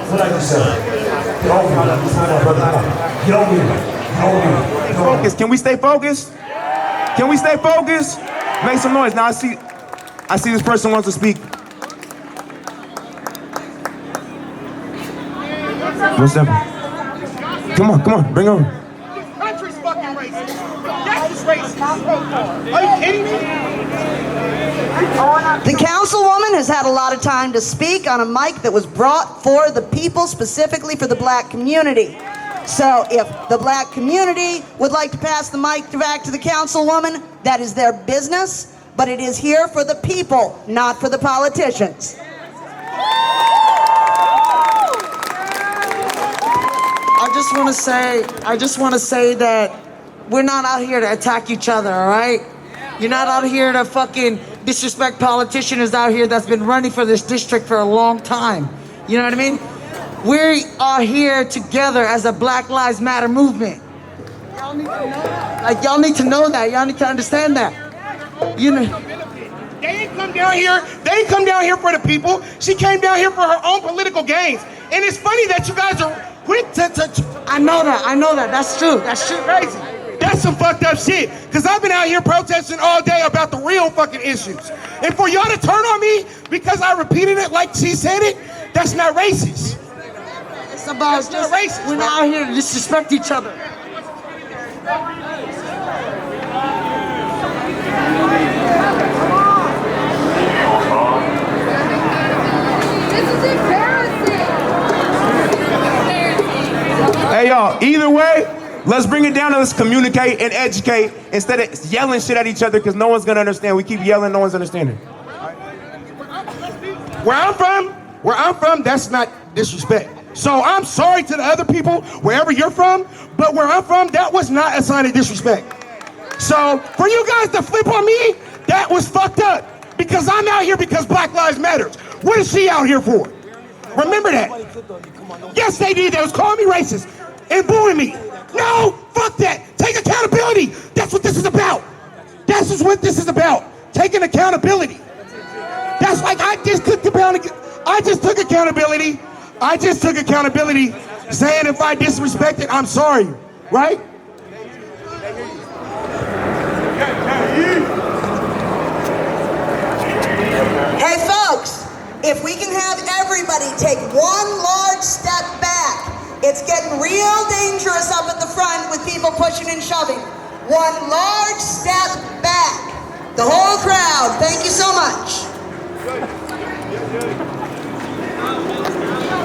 What I just said? Get over here. Get over here. Focus. Can we stay focused? Can we stay focused? Make some noise. Now I see this person wants to speak. What's up? Come on, bring over. This country's fucking racist. That's just racist. Are you kidding me? The councilwoman has had a lot of time to speak on a mic that was brought for the people, specifically for the black community. So if the black community would like to pass the mic back to the councilwoman, that is their business, but it is here for the people, not for the politicians. I just want to say that we're not out here to attack each other, all right? You're not out here to fucking disrespect politicians out here that's been running for this district for a long time. You know what I mean? We are here together as a Black Lives Matter movement. Y'all need to know that. Like, y'all need to know that. Y'all need to understand that. You know. They ain't come down here. They ain't come down here for the people. She came down here for her own political gains. And it's funny that you guys are quick to I know that. That's true. That's true. crazy. That's some fucked up shit. Because I've been out here protesting all day about the real fucking issues. And for y'all to turn on me because I repeated it like she said it, that's not racist. It's about just racist. We're not out here to disrespect each other. This is embarrassing. Hey y'all, either way, let's bring it down and let's communicate and educate instead of yelling shit at each other because no one's gonna understand. We keep yelling, no one's understanding. Where I'm from, that's not disrespect. So I'm sorry to the other people, wherever you're from, but where I'm from, that was not a sign of disrespect. So for you guys to flip on me, that was fucked up. Because I'm out here because Black Lives Matter. What is she out here for? Remember that. Yes, they did. They was calling me racist and booing me. No, fuck that. Take accountability. That's what this is about. This is what this is about. Taking accountability. That's like I just took accountability. I just took accountability saying if I disrespected, I'm sorry, right? Hey folks, if we can have everybody take one large step back, it's getting real dangerous up at the front with people pushing and shoving. One large step back. The whole crowd, thank you so much.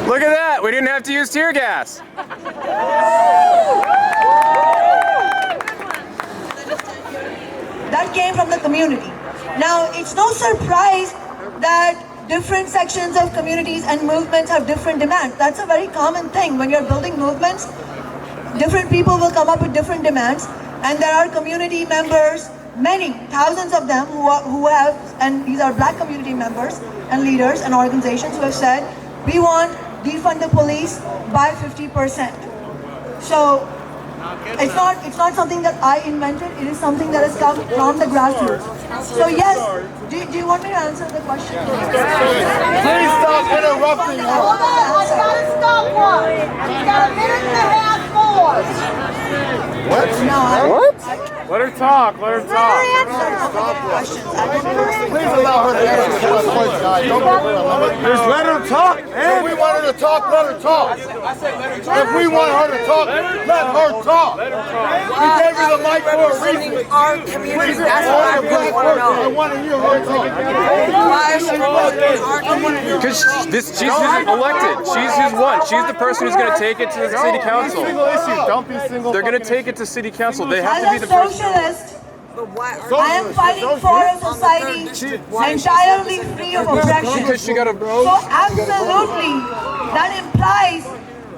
Look at that, we didn't have to use tear gas. That came from the community. Now, it's no surprise that different sections of communities and movements have different demands. That's a very common thing. When you're building movements, different people will come up with different demands, and there are community members, many, thousands of them who have, and these are black community members and leaders and organizations who have said, we want defund the police by 50%. So it's not something that I invented. It is something that has come from the grassroots. So yes, do you want me to answer the question? Please stop interrupting her. Hold on, I gotta stop one. You got a minute and a half more. What? No, What? Let her talk, let her talk. Please allow her to answer the question, guys. Don't give her a limit. Just let her talk, If we want her to talk, let her talk. If we want her to talk, let her talk. We gave her the mic for a reason. Our community, that's what I really want to know. I want to hear her talk. Why is she representing our community? Because she's elected. She's who's won. She's the person who's going to take it to the city council. Don't be single. They're going to take it to city council. They have to be As a the person. socialist, I am fighting for a society entirely free of oppression. Because she got a So absolutely, that implies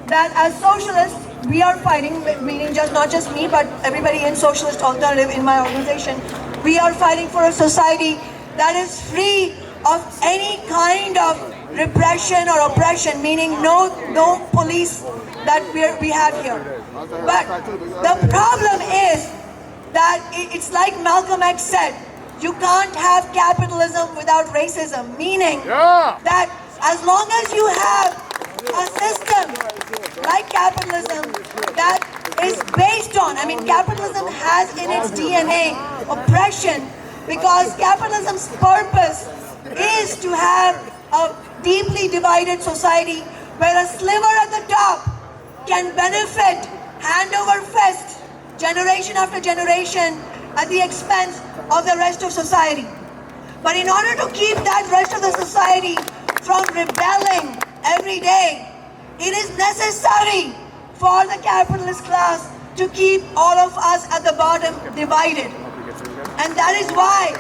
that as socialists, we are fighting, meaning not just me, but everybody in Socialist Alternative in my organization. We are fighting for a society that is free of any kind of repression or oppression, meaning no police that we have here. But the problem is that it's like Malcolm X said, you can't have capitalism without racism, meaning that As long as you have a system like capitalism that is based on, capitalism has in its DNA oppression, because capitalism's purpose is to have a deeply divided society where a sliver at the top can benefit hand over fist, generation after generation, at the expense of the rest of society. But in order to keep that rest of the society from rebelling every day, it is necessary for the capitalist class to keep all of us at the bottom divided. And that is why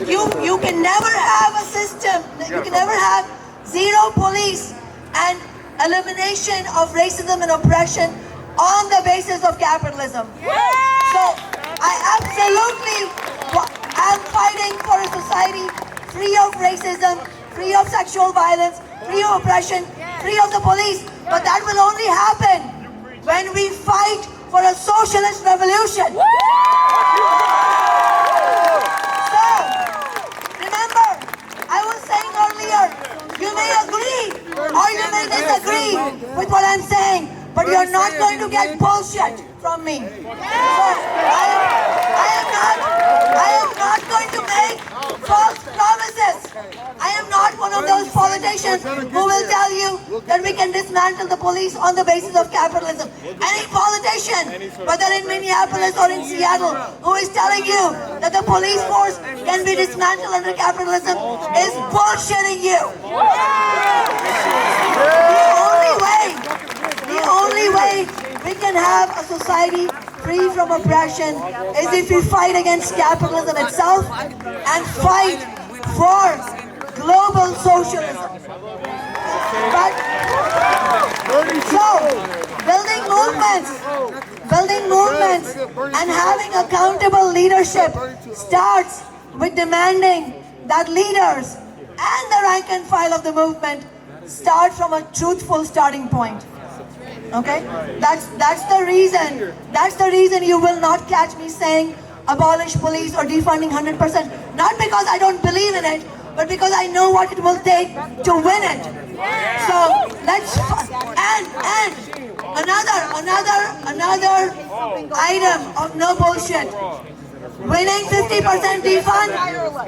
you can never have a system, you can never have zero police and elimination of racism and oppression on the basis of capitalism. So I absolutely am fighting for a society free of racism, free of sexual violence, free of oppression, free of the police. But that will only happen when we fight for a socialist revolution. So, remember, I was saying earlier, you may agree or you may disagree with what I'm saying, but you're not going to get bullshit from me. So, I am not going to make false promises. I am not one of those politicians who will tell you that we can dismantle the police on the basis of capitalism. Any politician, whether in Minneapolis or in Seattle, who is telling you that the police force can be dismantled under capitalism is bullshitting you. The only way we can have a society free from oppression is if we fight against capitalism itself and fight for global socialism. But so building movements and having accountable leadership starts with demanding that leaders and the rank and file of the movement start from a truthful starting point. Okay? That's the reason. That's the reason you will not catch me saying abolish police or defunding 100%. Not because I don't believe in it, but because I know what it will take to win it. So let's and another item of no bullshit. Winning 50% defund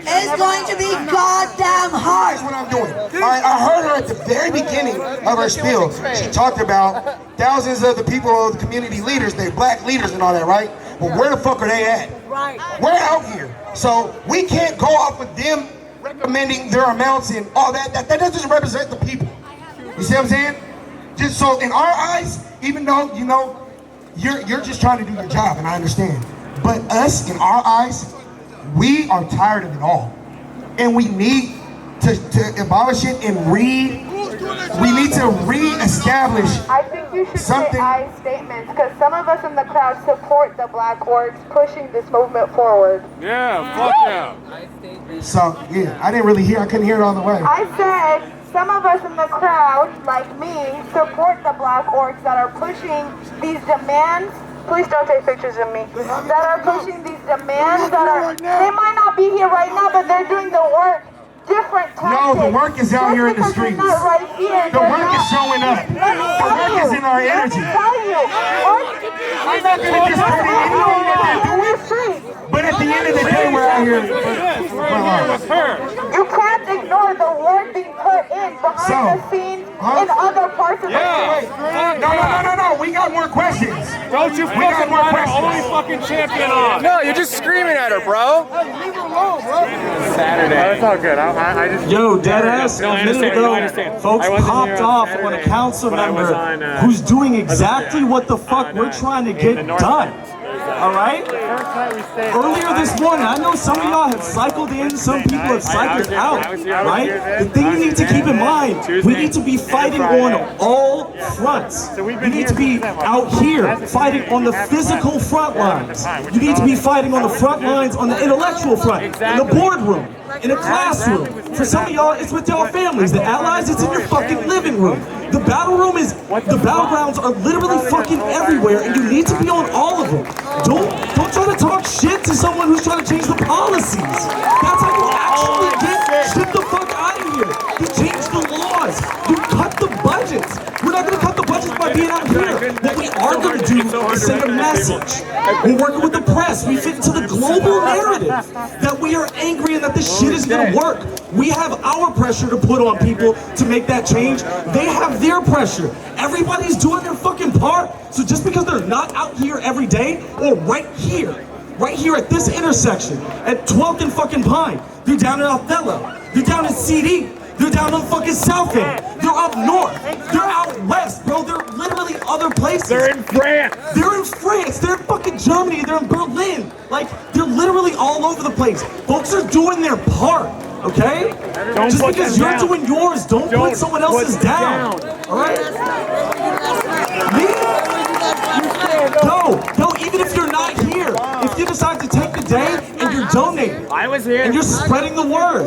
is going to be goddamn hard. That's what I'm doing. I heard her at the very beginning of her spiel. She talked about thousands of the people, of the community leaders, they black leaders and all that, right? Well, where the fuck are they at? Right. We're out here. So we can't go off of them recommending their amounts and all that. That doesn't represent the people. You see what I'm saying? Just so in our eyes, even though, you know, you're just trying to do your job, and I understand. But us, in our eyes, we are tired of it all. And we need to abolish it and we need to re-establish I think you should something. say I statements, because some of us in the crowd support the black orgs pushing this movement forward. Yeah, fuck yeah. So, yeah, I didn't really hear, I couldn't hear it all the way. I said some of us in the crowd, like me, support the black orgs that are pushing these demands. Please don't take pictures of me. That are pushing these demands that are, they might not be here right now, but they're doing the work. Different tactics. No, the work is out here in the streets. Right here, the work is showing up. The work is in our energy. I'm not going to just put anything that they're doing, but at the end of the day, we're out here. You can't ignore the work being put in behind the scenes in other parts of the state. No. We got more questions. Don't you fucking want our only fucking champion on. No, you're just screaming at her, bro. Leave her alone, bro. Saturday. That's all good. I just. Yo, deadass, No, I a minute understand. ago, No, I understand. folks I wasn't popped here on off Saturday, on a council but I was member on, who's doing exactly what the fuck we're trying to get done. All right? Earlier this morning, I know some of y'all have cycled in, some people have cycled out, right? The thing you need to keep in mind, we need to be fighting on all fronts. We need to be out here fighting on the physical front lines. You need to be fighting on the front lines on the intellectual front, in the boardroom, in the classroom. For some of y'all, it's with y'all families. The allies, it's in your fucking living room. The battlegrounds are literally fucking everywhere, and you need to be on all of them. Don't try to talk shit to someone who's trying to change the policies. That's how you actually get shit the fuck out of here. You change the to send a message. We're working with the press. We fit into the global narrative that we are angry and that this shit is gonna work. We have our pressure to put on people to make that change. They have their pressure. Everybody's doing their fucking part. So just because they're not out here every day, or right here at this intersection, at 12th and fucking Pine, they're down in Othello, they're down in CD, they're down on fucking South End, they're up north, they're out west, bro, they're literally other places. They're in France. They're in France, they're in fucking Germany, they're in Berlin. Like, they're literally all over the place. Folks are doing their part, okay? Just because you're doing yours, don't put someone else's down. All right? No, even if you're not here, if you decide to take the day and you're donating, and you're spreading the word,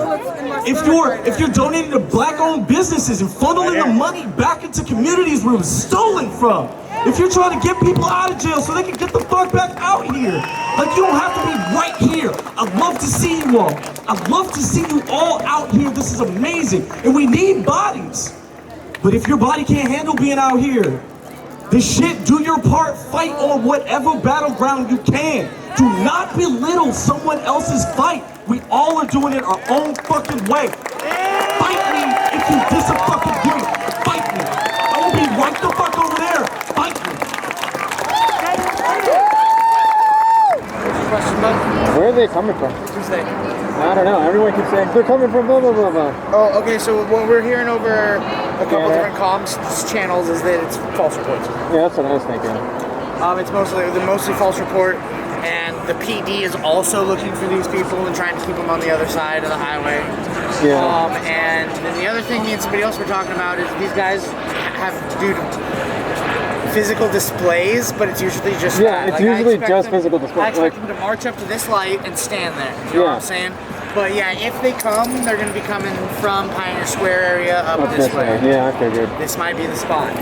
if you're donating to black-owned businesses and funneling the money back into communities where it was stolen from, if you're trying to get people out of jail so they can get the fuck back out here, like, you don't have to be right here. I'd love to see you all. I'd love to see you all out here. This is amazing, and we need bodies. But if your body can't handle being out here, the shit, do your part, fight on whatever battleground you can. Do not belittle someone else's fight. We all are doing it our own fucking way. Fight me if you dis-fucking-agree. Fight me. I will be right the fuck over there. Fight me. Where are they coming from? I don't know. Everyone keeps saying they're coming from blah blah blah blah. Oh, okay. So what we're hearing over a couple different comms channels is that it's false reports. Yeah, that's what I was thinking. It's mostly false report, and the PD is also looking for these people and trying to keep them on the other side of the highway. Yeah. And then the other thing me and somebody else were talking about is these guys have physical displays, but it's usually just it's usually just physical displays. I expect them to march up to this light and stand there. You know what I'm saying? But yeah, if they come, they're going to be coming from Pioneer Square area up this way. Yeah, I figured. This might be the spot.